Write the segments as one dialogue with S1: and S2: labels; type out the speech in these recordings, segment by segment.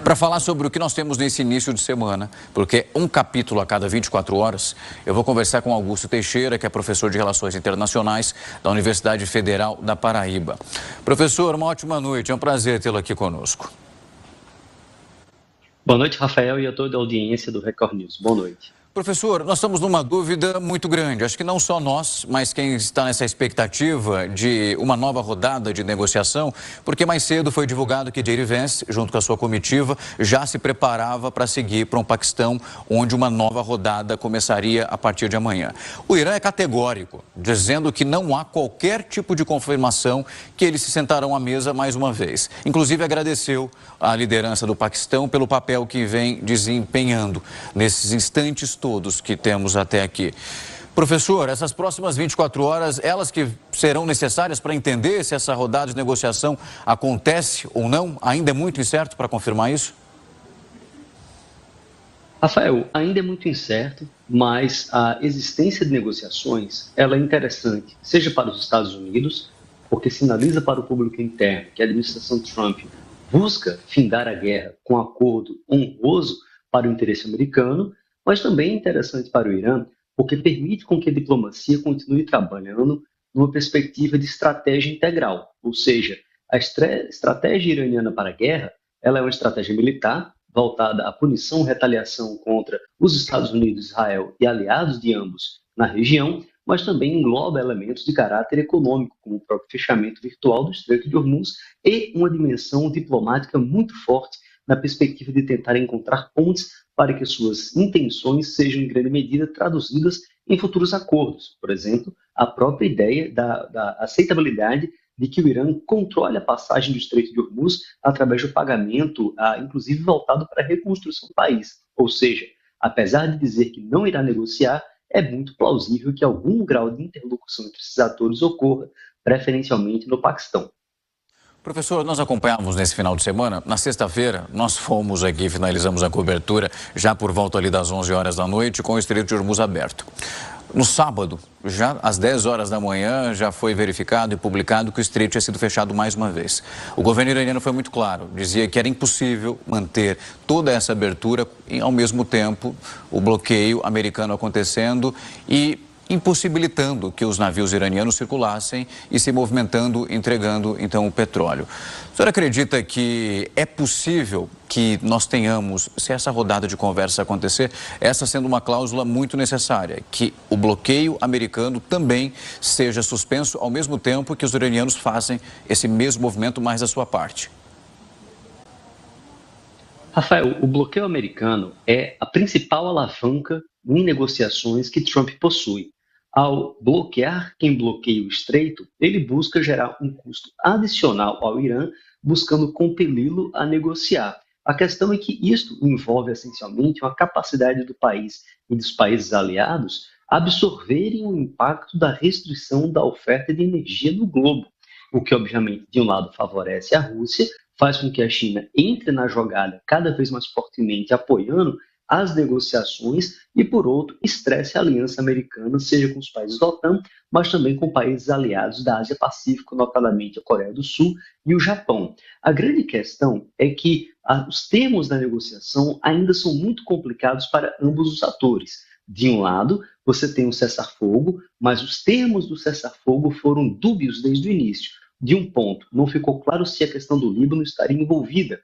S1: Para falar sobre o que nós temos nesse início de semana, porque um capítulo a cada 24 horas, eu vou conversar com Augusto Teixeira, que é professor de Relações Internacionais da Universidade Federal da Paraíba. Professor, uma ótima noite, é um prazer tê-lo aqui conosco.
S2: Boa noite, Rafael, e a toda a audiência do Record News. Boa noite.
S1: Professor, nós estamos numa dúvida muito grande. Acho que não só nós, mas quem está nessa expectativa de uma nova rodada de negociação, porque mais cedo foi divulgado que J.D. Vance, junto com a sua comitiva, já se preparava para seguir para um Paquistão, onde uma nova rodada começaria a partir de amanhã. O Irã é categórico, dizendo que não há qualquer tipo de confirmação que eles se sentarão à mesa mais uma vez. Inclusive agradeceu à liderança do Paquistão pelo papel que vem desempenhando nesses instantes todos que temos até aqui. Professor, essas próximas 24 horas, elas que serão necessárias para entender se essa rodada de negociação acontece ou não, ainda é muito incerto para confirmar isso?
S2: Rafael, ainda é muito incerto, mas a existência de negociações, ela é interessante, seja para os Estados Unidos, porque sinaliza para o público interno que a administração Trump busca findar a guerra com um acordo honroso para o interesse americano, mas também é interessante para o Irã, porque permite com que a diplomacia continue trabalhando numa perspectiva de estratégia integral, ou seja, a estratégia iraniana para a guerra, ela é uma estratégia militar voltada à punição e retaliação contra os Estados Unidos, Israel e aliados de ambos na região, mas também engloba elementos de caráter econômico, como o próprio fechamento virtual do Estreito de Hormuz e uma dimensão diplomática muito forte na perspectiva de tentar encontrar pontes para que suas intenções sejam, em grande medida, traduzidas em futuros acordos. Por exemplo, a própria ideia da aceitabilidade de que o Irã controle a passagem do Estreito de Hormuz através do pagamento, inclusive voltado para a reconstrução do país. Ou seja, apesar de dizer que não irá negociar, é muito plausível que algum grau de interlocução entre esses atores ocorra, preferencialmente no Paquistão.
S1: Professor, nós acompanhamos nesse final de semana, na sexta-feira, nós fomos aqui, finalizamos a cobertura já por volta ali das 11 horas da noite com o Estreito de Hormuz aberto. No sábado, já às 10 horas da manhã, já foi verificado e publicado que o estreito tinha sido fechado mais uma vez. O governo iraniano foi muito claro, dizia que era impossível manter toda essa abertura e, ao mesmo tempo, o bloqueio americano acontecendo e impossibilitando que os navios iranianos circulassem e se movimentando, entregando, então, o petróleo. O senhor acredita que é possível que nós tenhamos, se essa rodada de conversa acontecer, essa sendo uma cláusula muito necessária, que o bloqueio americano também seja suspenso ao mesmo tempo que os iranianos fazem esse mesmo movimento mais da sua parte?
S2: Rafael, o bloqueio americano é a principal alavanca em negociações que Trump possui. Ao bloquear quem bloqueia o estreito, ele busca gerar um custo adicional ao Irã, buscando compeli-lo a negociar. A questão é que isto envolve essencialmente uma capacidade do país e dos países aliados absorverem o impacto da restrição da oferta de energia no globo, o que obviamente de um lado favorece a Rússia, faz com que a China entre na jogada cada vez mais fortemente apoiando as negociações e, por outro, estresse a aliança americana, seja com os países da OTAN, mas também com países aliados da Ásia-Pacífico, notadamente a Coreia do Sul e o Japão. A grande questão é que os termos da negociação ainda são muito complicados para ambos os atores. De um lado, você tem um cessar-fogo, mas os termos do cessar-fogo foram dúbios desde o início. De um ponto, não ficou claro se a questão do Líbano estaria envolvida.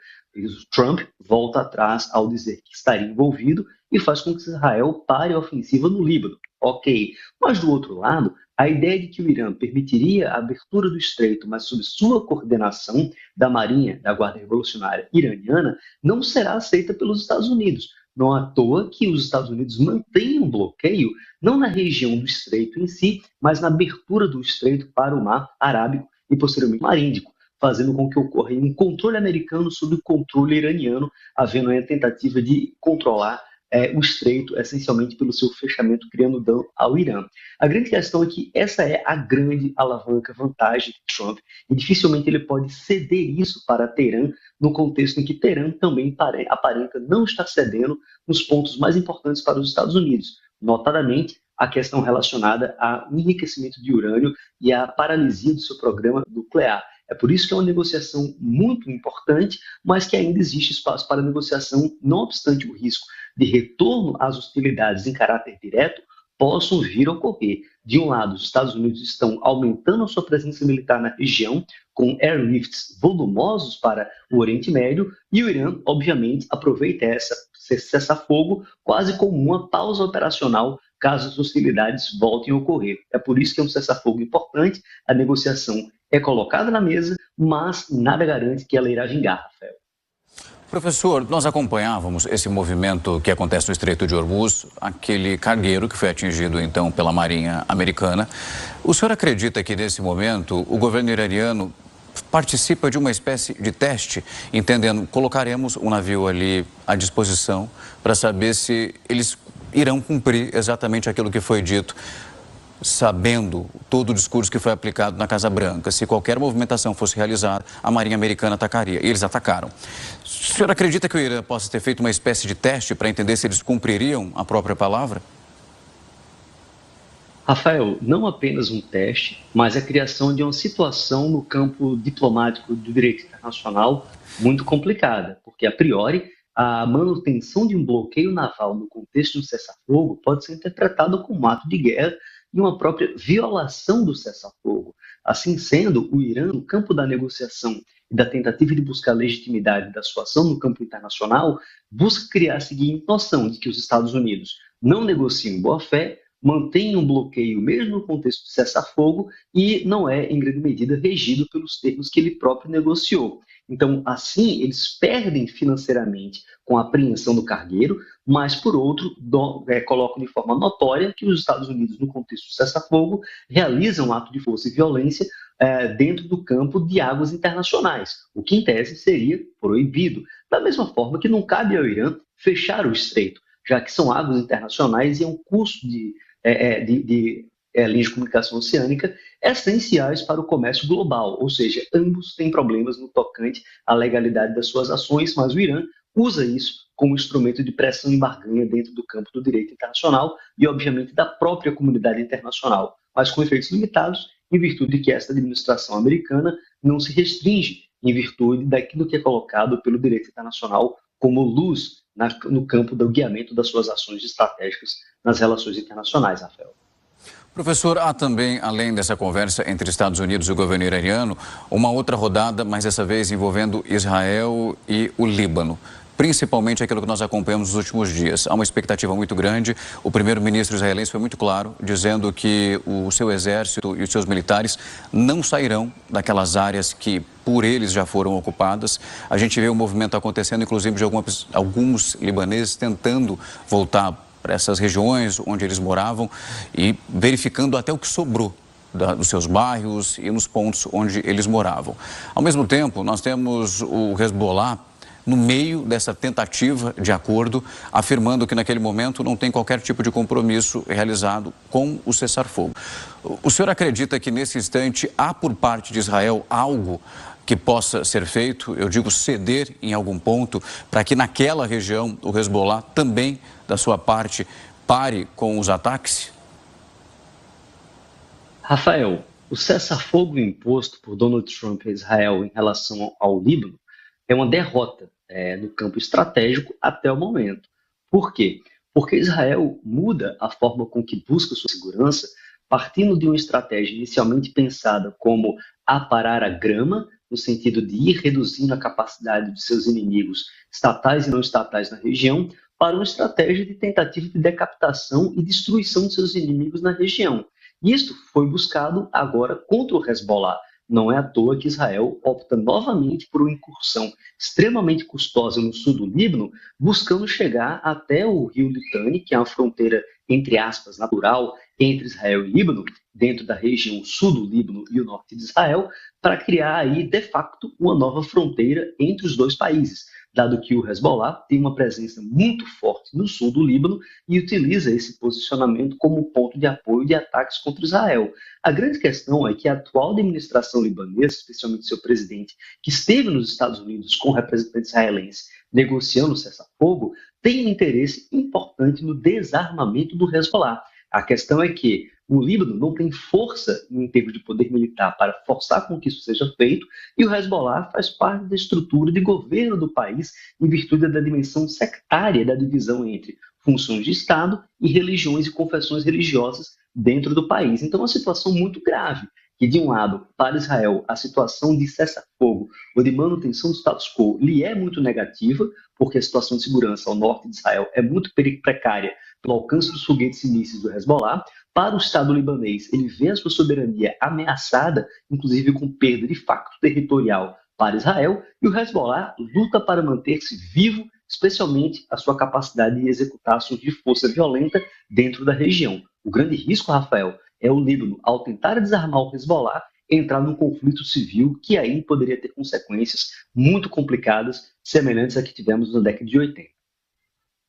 S2: Trump volta atrás ao dizer que estaria envolvido e faz com que Israel pare a ofensiva no Líbano. Ok, mas do outro lado, a ideia de que o Irã permitiria a abertura do estreito, mas sob sua coordenação da Marinha, da Guarda Revolucionária Iraniana, não será aceita pelos Estados Unidos. Não à toa que os Estados Unidos mantêm um bloqueio, não na região do estreito em si, mas na abertura do estreito para o Mar Arábico e posteriormente Mar Índico, fazendo com que ocorra um controle americano sobre o controle iraniano, havendo a tentativa de controlar o estreito, essencialmente pelo seu fechamento, criando dano ao Irã. A grande questão é que essa é a grande alavanca, vantagem de Trump, e dificilmente ele pode ceder isso para Teherã, no contexto em que Teherã também aparenta não estar cedendo nos pontos mais importantes para os Estados Unidos, notadamente a questão relacionada ao enriquecimento de urânio e à paralisia do seu programa nuclear. É por isso que é uma negociação muito importante, mas que ainda existe espaço para negociação, não obstante o risco de retorno às hostilidades em caráter direto possam vir a ocorrer. De um lado, os Estados Unidos estão aumentando a sua presença militar na região, com airlifts volumosos para o Oriente Médio, e o Irã, obviamente, aproveita essa cessar-fogo quase como uma pausa operacional caso as hostilidades voltem a ocorrer. É por isso que é um cessar-fogo importante, a negociação é colocada na mesa, mas nada garante que ela irá vingar, Rafael.
S1: Professor, nós acompanhávamos esse movimento que acontece no Estreito de Hormuz, aquele cargueiro que foi atingido então pela Marinha Americana. O senhor acredita que nesse momento o governo iraniano participa de uma espécie de teste, entendendo, colocaremos um navio ali à disposição para saber se eles irão cumprir exatamente aquilo que foi dito, sabendo todo o discurso que foi aplicado na Casa Branca. Se qualquer movimentação fosse realizada, a Marinha Americana atacaria. E eles atacaram. O senhor acredita que o Irã possa ter feito uma espécie de teste para entender se eles cumpririam a própria palavra?
S2: Rafael, não apenas um teste, mas a criação de uma situação no campo diplomático do direito internacional muito complicada, porque, a priori, a manutenção de um bloqueio naval no contexto de um cessar-fogo pode ser interpretado como um ato de guerra e uma própria violação do cessar-fogo. Assim sendo, o Irã, no campo da negociação e da tentativa de buscar legitimidade da sua ação no campo internacional, busca criar a seguinte noção de que os Estados Unidos não negociam em boa-fé, mantém um bloqueio mesmo no contexto de cessar-fogo e não é, em grande medida, regido pelos termos que ele próprio negociou. Então, assim, eles perdem financeiramente com a apreensão do cargueiro, mas, por outro, colocam de forma notória que os Estados Unidos, no contexto de cessar-fogo, realizam um ato de força e violência dentro do campo de águas internacionais, o que, em tese, seria proibido. Da mesma forma que não cabe ao Irã fechar o estreito, já que são águas internacionais e é um custo de linhas de comunicação oceânica essenciais para o comércio global, ou seja, ambos têm problemas no tocante à legalidade das suas ações, mas o Irã usa isso como instrumento de pressão e barganha dentro do campo do direito internacional e, obviamente, da própria comunidade internacional, mas com efeitos limitados, em virtude de que esta administração americana não se restringe em virtude daquilo que é colocado pelo direito internacional como luz no campo do guiamento das suas ações estratégicas nas relações internacionais, Rafael.
S1: Professor, há também, além dessa conversa entre Estados Unidos e o governo iraniano, uma outra rodada, mas dessa vez envolvendo Israel e o Líbano. Principalmente aquilo que nós acompanhamos nos últimos dias. Há uma expectativa muito grande. O primeiro-ministro israelense foi muito claro, dizendo que o seu exército e os seus militares não sairão daquelas áreas que por eles já foram ocupadas. A gente vê o movimento acontecendo, inclusive de alguns libaneses tentando voltar para essas regiões onde eles moravam e verificando até o que sobrou dos seus bairros e nos pontos onde eles moravam. Ao mesmo tempo, nós temos o Hezbollah no meio dessa tentativa de acordo, afirmando que naquele momento não tem qualquer tipo de compromisso realizado com o cessar-fogo. O senhor acredita que nesse instante há por parte de Israel algo que possa ser feito, eu digo ceder em algum ponto, para que naquela região o Hezbollah também, da sua parte, pare com os ataques?
S2: Rafael, o cessar-fogo imposto por Donald Trump a Israel em relação ao Líbano é uma derrota no campo estratégico até o momento. Por quê? Porque Israel muda a forma com que busca sua segurança, partindo de uma estratégia inicialmente pensada como aparar a grama, no sentido de ir reduzindo a capacidade de seus inimigos estatais e não estatais na região, para uma estratégia de tentativa de decapitação e destruição de seus inimigos na região. Isto foi buscado agora contra o Hezbollah. Não é à toa que Israel opta novamente por uma incursão extremamente custosa no sul do Líbano, buscando chegar até o rio Litani, que é uma fronteira, entre aspas, natural entre Israel e Líbano, dentro da região sul do Líbano e o norte de Israel, para criar aí, de facto, uma nova fronteira entre os dois países, dado que o Hezbollah tem uma presença muito forte no sul do Líbano e utiliza esse posicionamento como ponto de apoio de ataques contra Israel. A grande questão é que a atual administração libanesa, especialmente seu presidente, que esteve nos Estados Unidos com representantes israelenses negociando o cessar-fogo, tem um interesse importante no desarmamento do Hezbollah. A questão é que, O Líbano não tem força em termos de poder militar para forçar com que isso seja feito, e o Hezbollah faz parte da estrutura de governo do país em virtude da dimensão sectária da divisão entre funções de Estado e religiões e confessões religiosas dentro do país. Então, é uma situação muito grave, que de um lado, para Israel, a situação de cessar-fogo ou de manutenção do status quo lhe é muito negativa, porque a situação de segurança ao norte de Israel é muito precária pelo alcance dos foguetes e mísseis do Hezbollah. Para o Estado libanês, ele vê a sua soberania ameaçada, inclusive com perda de facto territorial para Israel, e o Hezbollah luta para manter-se vivo, especialmente a sua capacidade de executar ações de força violenta dentro da região. O grande risco, Rafael, é o Líbano, ao tentar desarmar o Hezbollah, entrar num conflito civil que aí poderia ter consequências muito complicadas, semelhantes a que tivemos na década de 80.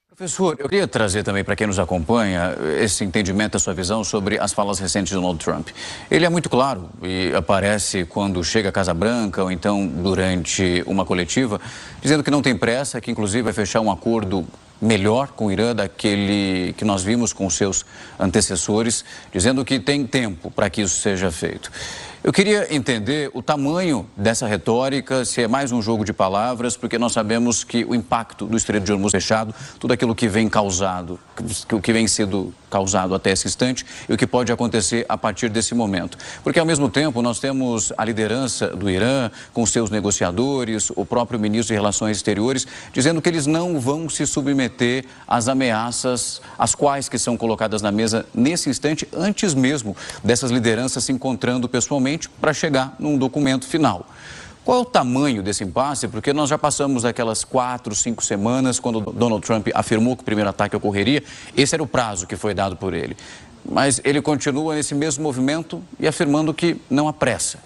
S1: Professor, eu queria trazer também para quem nos acompanha esse entendimento, a sua visão sobre as falas recentes de Donald Trump. Ele é muito claro e aparece quando chega à Casa Branca ou então durante uma coletiva, dizendo que não tem pressa, que inclusive vai fechar um acordo melhor com o Irã daquele que nós vimos com seus antecessores, dizendo que tem tempo para que isso seja feito. Eu queria entender o tamanho dessa retórica, se é mais um jogo de palavras, porque nós sabemos que o impacto do Estreito de Hormuz fechado, tudo aquilo que vem causado, o que vem sendo causado até esse instante e o que pode acontecer a partir desse momento. Porque ao mesmo tempo nós temos a liderança do Irã com seus negociadores, o próprio ministro de Relações Exteriores, dizendo que eles não vão se submeter às ameaças, as quais que são colocadas na mesa nesse instante, antes mesmo dessas lideranças se encontrando pessoalmente, para chegar num documento final. Qual é o tamanho desse impasse? Porque nós já passamos aquelas 4, 5 semanas quando Donald Trump afirmou que o primeiro ataque ocorreria. Esse era o prazo que foi dado por ele. Mas ele continua nesse mesmo movimento e afirmando que não há pressa.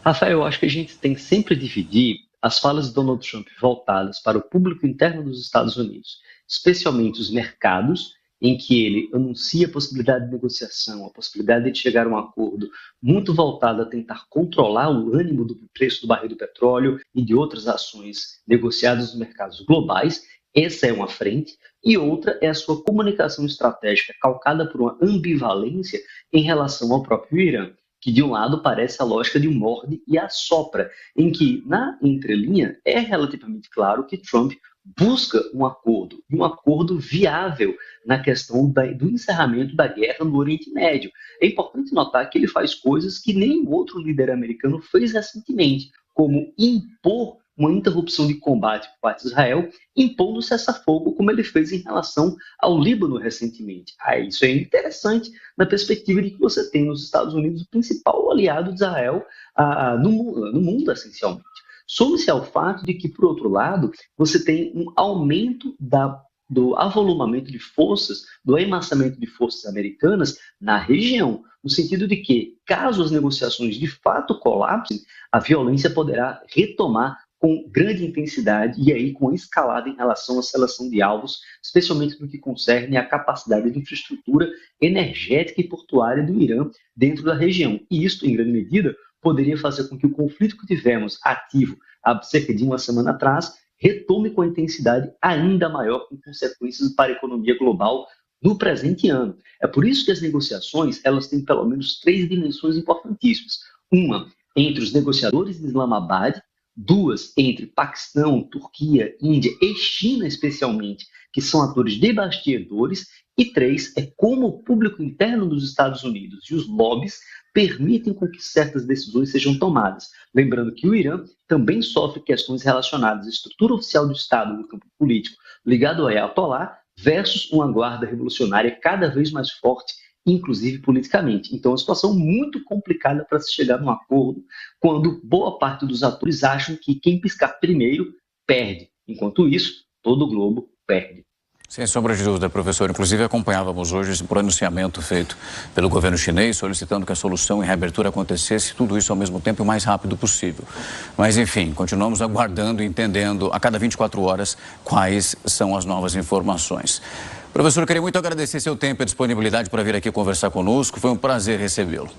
S2: Rafael, eu acho que a gente tem que sempre dividir as falas de Donald Trump voltadas para o público interno dos Estados Unidos, especialmente os mercados, em que ele anuncia a possibilidade de negociação, a possibilidade de chegar a um acordo muito voltado a tentar controlar o ânimo do preço do barril do petróleo e de outras ações negociadas nos mercados globais. Essa é uma frente. E outra é a sua comunicação estratégica calcada por uma ambivalência em relação ao próprio Irã, que de um lado parece a lógica de um morde e assopra, em que, na entrelinha, é relativamente claro que Trump busca um acordo viável na questão do encerramento da guerra no Oriente Médio. É importante notar que ele faz coisas que nenhum outro líder americano fez recentemente, como impor uma interrupção de combate por parte de Israel, impondo cessar-fogo, como ele fez em relação ao Líbano recentemente. Isso é interessante na perspectiva de que você tem nos Estados Unidos o principal aliado de Israel no mundo, essencialmente. Some-se ao fato de que, por outro lado, você tem um aumento do avolumamento de forças, do amassamento de forças americanas na região, no sentido de que, caso as negociações de fato colapsem, a violência poderá retomar com grande intensidade e aí com escalada em relação à seleção de alvos, especialmente no que concerne à capacidade de infraestrutura energética e portuária do Irã dentro da região. E isso, em grande medida, poderia fazer com que o conflito que tivemos ativo há cerca de uma semana atrás retome com a intensidade ainda maior, com consequências para a economia global no presente ano. É por isso que as negociações elas têm pelo menos 3 dimensões importantíssimas. Uma, entre os negociadores de Islamabad, 2, entre Paquistão, Turquia, Índia e China, especialmente, que são atores debasteadores, e 3, é como o público interno dos Estados Unidos e os lobbies permitem com que certas decisões sejam tomadas. Lembrando que o Irã também sofre questões relacionadas à estrutura oficial do Estado no campo político, ligado ao Ayatollah, versus uma guarda revolucionária cada vez mais forte, inclusive politicamente. Então, é uma situação muito complicada para se chegar a um acordo, quando boa parte dos atores acham que quem piscar primeiro perde. Enquanto isso, todo o globo perde.
S1: Sem sombra de dúvida, professor. Inclusive, acompanhávamos hoje esse pronunciamento feito pelo governo chinês, solicitando que a solução e reabertura acontecesse, tudo isso ao mesmo tempo e o mais rápido possível. Mas, enfim, continuamos aguardando e entendendo a cada 24 horas quais são as novas informações. Professor, eu queria muito agradecer seu tempo e disponibilidade para vir aqui conversar conosco. Foi um prazer recebê-lo.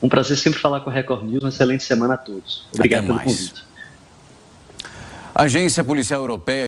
S2: Um prazer sempre falar com a Record News. Uma excelente semana a todos. Obrigado pelo convite.
S1: A Agência Policial Europeia